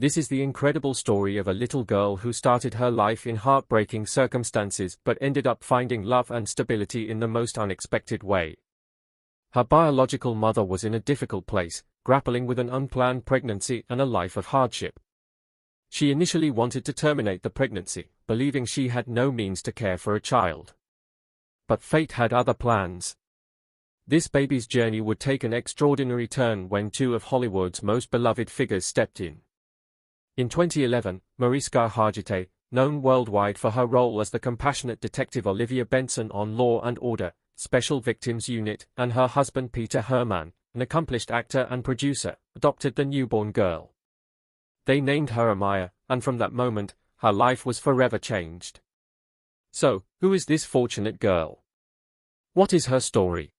This is the incredible story of a little girl who started her life in heartbreaking circumstances but ended up finding love and stability in the most unexpected way. Her biological mother was in a difficult place, grappling with an unplanned pregnancy and a life of hardship. She initially wanted to terminate the pregnancy, believing she had no means to care for a child. But fate had other plans. This baby's journey would take an extraordinary turn when two of Hollywood's most beloved figures stepped in. In 2011, Mariska Hargitay, known worldwide for her role as the compassionate detective Olivia Benson on Law and Order, Special Victims Unit, and her husband Peter Hermann, an accomplished actor and producer, adopted the newborn girl. They named her Amaya, and from that moment, her life was forever changed. So, who is this fortunate girl? What is her story?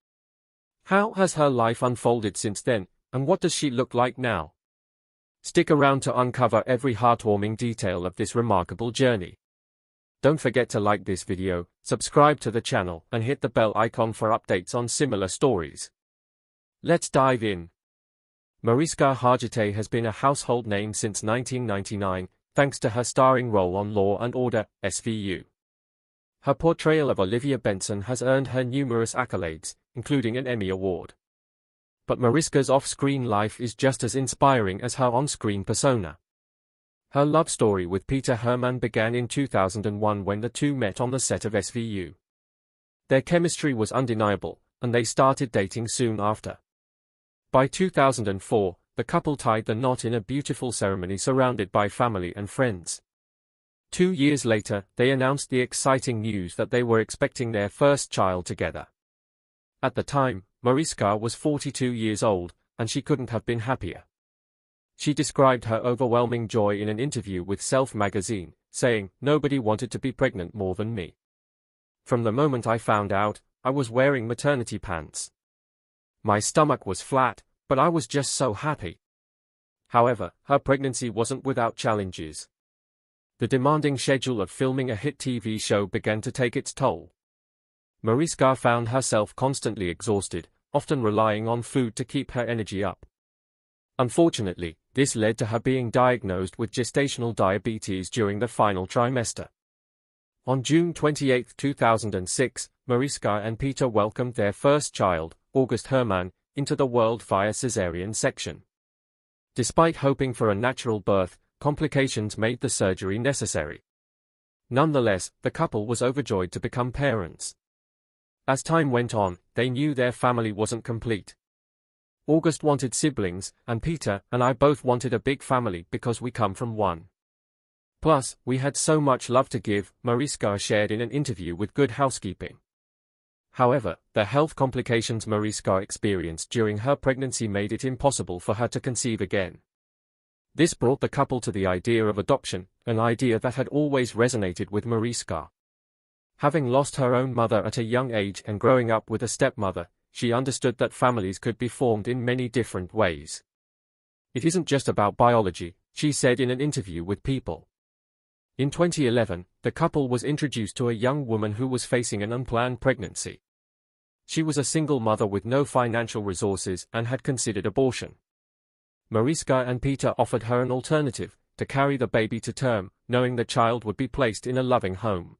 How has her life unfolded since then, and what does she look like now? Stick around to uncover every heartwarming detail of this remarkable journey. Don't forget to like this video, subscribe to the channel, and hit the bell icon for updates on similar stories. Let's dive in. Mariska Hargitay has been a household name since 1999, thanks to her starring role on Law and Order, SVU. Her portrayal of Olivia Benson has earned her numerous accolades, including an Emmy Award. But Mariska's off-screen life is just as inspiring as her on-screen persona. Her love story with Peter Hermann began in 2001 when the two met on the set of SVU. Their chemistry was undeniable, and they started dating soon after. By 2004, the couple tied the knot in a beautiful ceremony surrounded by family and friends. 2 years later, they announced the exciting news that they were expecting their first child together. At the time, Mariska was 42 years old, and she couldn't have been happier. She described her overwhelming joy in an interview with Self magazine, saying, "Nobody wanted to be pregnant more than me. From the moment I found out, I was wearing maternity pants. My stomach was flat, but I was just so happy." However, her pregnancy wasn't without challenges. The demanding schedule of filming a hit TV show began to take its toll. Mariska found herself constantly exhausted, often relying on food to keep her energy up. Unfortunately, this led to her being diagnosed with gestational diabetes during the final trimester. On June 28, 2006, Mariska and Peter welcomed their first child, August Hermann, into the world via cesarean section. Despite hoping for a natural birth, complications made the surgery necessary. Nonetheless, the couple was overjoyed to become parents. As time went on, they knew their family wasn't complete. August wanted siblings, and Peter and I both wanted a big family because we come from one. Plus, we had so much love to give, Mariska shared in an interview with Good Housekeeping. However, the health complications Mariska experienced during her pregnancy made it impossible for her to conceive again. This brought the couple to the idea of adoption, an idea that had always resonated with Mariska. Having lost her own mother at a young age and growing up with a stepmother, she understood that families could be formed in many different ways. "It isn't just about biology," she said in an interview with People. In 2011, the couple was introduced to a young woman who was facing an unplanned pregnancy. She was a single mother with no financial resources and had considered abortion. Mariska and Peter offered her an alternative, to carry the baby to term, knowing the child would be placed in a loving home.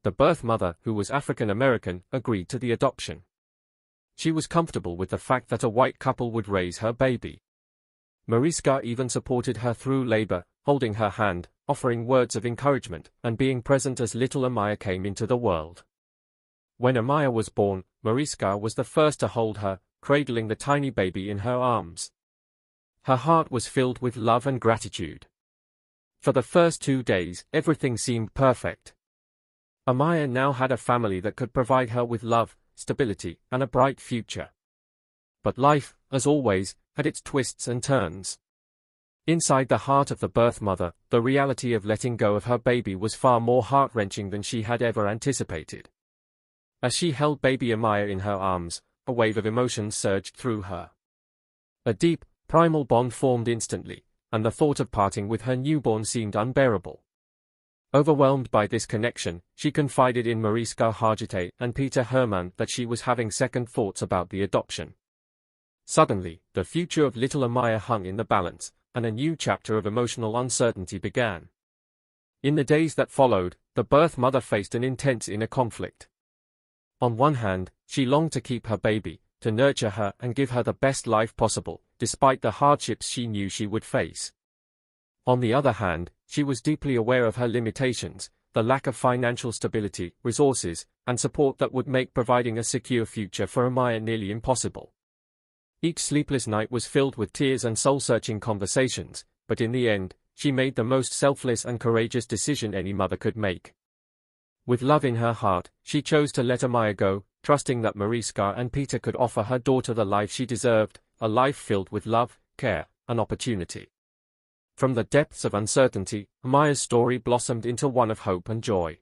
The birth mother, who was African American, agreed to the adoption. She was comfortable with the fact that a white couple would raise her baby. Mariska even supported her through labor, holding her hand, offering words of encouragement, and being present as little Amaya came into the world. When Amaya was born, Mariska was the first to hold her, cradling the tiny baby in her arms. Her heart was filled with love and gratitude. For the first 2 days, everything seemed perfect. Amaya now had a family that could provide her with love, stability, and a bright future. But life, as always, had its twists and turns. Inside the heart of the birth mother, the reality of letting go of her baby was far more heart-wrenching than she had ever anticipated. As she held baby Amaya in her arms, a wave of emotions surged through her. A deep, primal bond formed instantly, and the thought of parting with her newborn seemed unbearable. Overwhelmed by this connection, she confided in Mariska Hargitay and Peter Hermann that she was having second thoughts about the adoption. Suddenly, the future of little Amaya hung in the balance, and a new chapter of emotional uncertainty began. In the days that followed, the birth mother faced an intense inner conflict. On one hand, she longed to keep her baby, to nurture her and give her the best life possible, despite the hardships she knew she would face. On the other hand, she was deeply aware of her limitations, the lack of financial stability, resources, and support that would make providing a secure future for Amaya nearly impossible. Each sleepless night was filled with tears and soul-searching conversations, but in the end, she made the most selfless and courageous decision any mother could make. With love in her heart, she chose to let Amaya go, trusting that Mariska and Peter could offer her daughter the life she deserved, a life filled with love, care, and opportunity. From the depths of uncertainty, Amaya's story blossomed into one of hope and joy.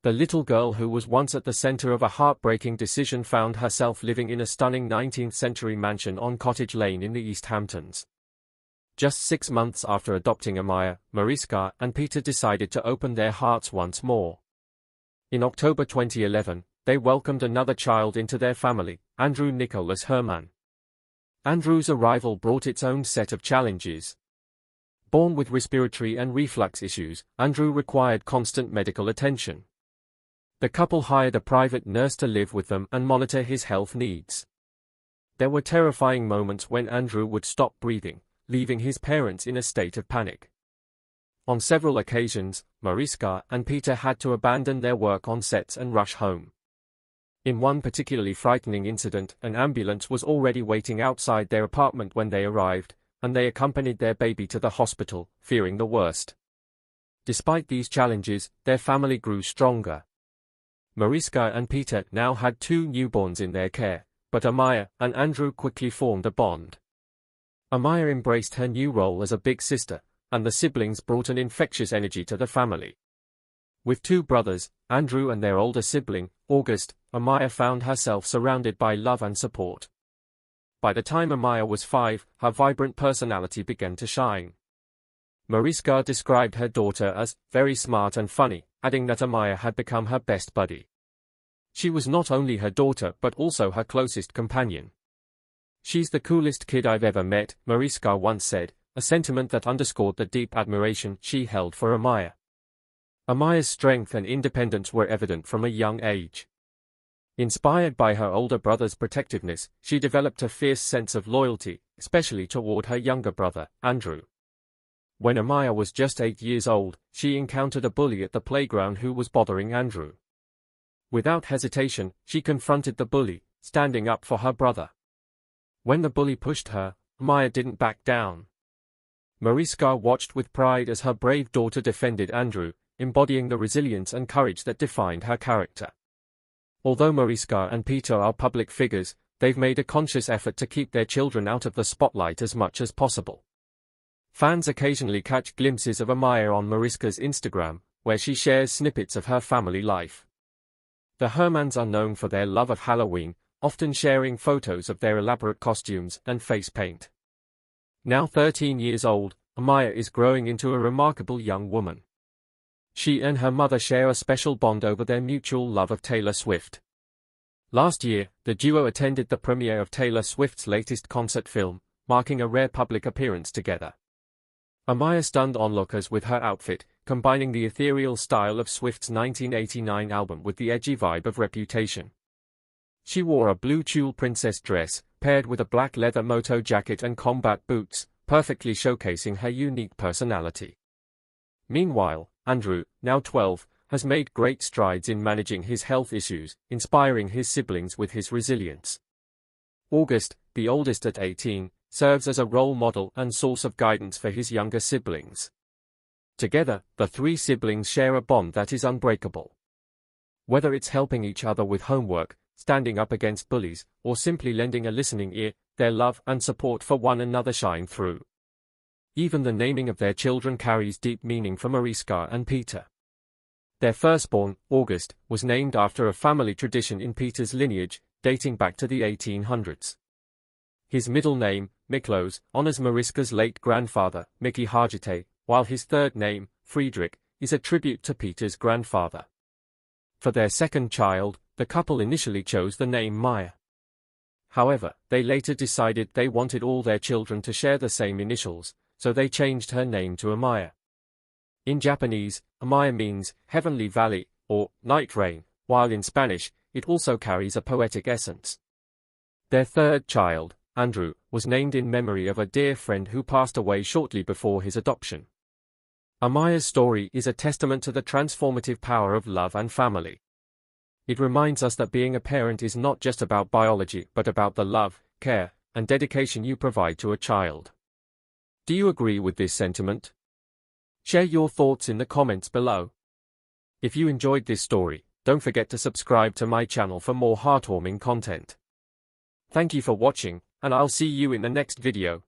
The little girl who was once at the center of a heartbreaking decision found herself living in a stunning 19th-century mansion on Cottage Lane in the East Hamptons. Just 6 months after adopting Amaya, Mariska and Peter decided to open their hearts once more. In October 2011, they welcomed another child into their family, Andrew Nicholas Hermann. Andrew's arrival brought its own set of challenges. Born with respiratory and reflux issues, Andrew required constant medical attention. The couple hired a private nurse to live with them and monitor his health needs. There were terrifying moments when Andrew would stop breathing, leaving his parents in a state of panic. On several occasions, Mariska and Peter had to abandon their work on sets and rush home. In one particularly frightening incident, an ambulance was already waiting outside their apartment when they arrived, and they accompanied their baby to the hospital, fearing the worst. Despite these challenges, their family grew stronger. Mariska and Peter now had 2 newborns in their care, but Amaya and Andrew quickly formed a bond. Amaya embraced her new role as a big sister, and the siblings brought an infectious energy to the family. With 2 brothers, Andrew and their older sibling, August, Amaya found herself surrounded by love and support. By the time Amaya was 5, her vibrant personality began to shine. Mariska described her daughter as very smart and funny, adding that Amaya had become her best buddy. She was not only her daughter but also her closest companion. "She's the coolest kid I've ever met," Mariska once said, a sentiment that underscored the deep admiration she held for Amaya. Amaya's strength and independence were evident from a young age. Inspired by her older brother's protectiveness, she developed a fierce sense of loyalty, especially toward her younger brother, Andrew. When Amaya was just 8 years old, she encountered a bully at the playground who was bothering Andrew. Without hesitation, she confronted the bully, standing up for her brother. When the bully pushed her, Amaya didn't back down. Mariska watched with pride as her brave daughter defended Andrew, embodying the resilience and courage that defined her character. Although Mariska and Peter are public figures, they've made a conscious effort to keep their children out of the spotlight as much as possible. Fans occasionally catch glimpses of Amaya on Mariska's Instagram, where she shares snippets of her family life. The Hermanns are known for their love of Halloween, often sharing photos of their elaborate costumes and face paint. Now 13 years old, Amaya is growing into a remarkable young woman. She and her mother share a special bond over their mutual love of Taylor Swift. Last year, the duo attended the premiere of Taylor Swift's latest concert film, marking a rare public appearance together. Amaya stunned onlookers with her outfit, combining the ethereal style of Swift's 1989 album with the edgy vibe of Reputation. She wore a blue tulle princess dress, paired with a black leather moto jacket and combat boots, perfectly showcasing her unique personality. Meanwhile, Andrew, now 12, has made great strides in managing his health issues, inspiring his siblings with his resilience. August, the oldest at 18, serves as a role model and source of guidance for his younger siblings. Together, the 3 siblings share a bond that is unbreakable. Whether it's helping each other with homework, standing up against bullies, or simply lending a listening ear, their love and support for one another shine through. Even the naming of their children carries deep meaning for Mariska and Peter. Their firstborn, August, was named after a family tradition in Peter's lineage, dating back to the 1800s. His middle name, Miklos, honors Mariska's late grandfather, Mickey Hargitay, while his third name, Friedrich, is a tribute to Peter's grandfather. For their second child, the couple initially chose the name Maya. However, they later decided they wanted all their children to share the same initials, so they changed her name to Amaya. In Japanese, Amaya means heavenly valley or night rain, while in Spanish, it also carries a poetic essence. Their third child, Andrew, was named in memory of a dear friend who passed away shortly before his adoption. Amaya's story is a testament to the transformative power of love and family. It reminds us that being a parent is not just about biology but about the love, care, and dedication you provide to a child. Do you agree with this sentiment? Share your thoughts in the comments below. If you enjoyed this story, don't forget to subscribe to my channel for more heartwarming content. Thank you for watching, and I'll see you in the next video.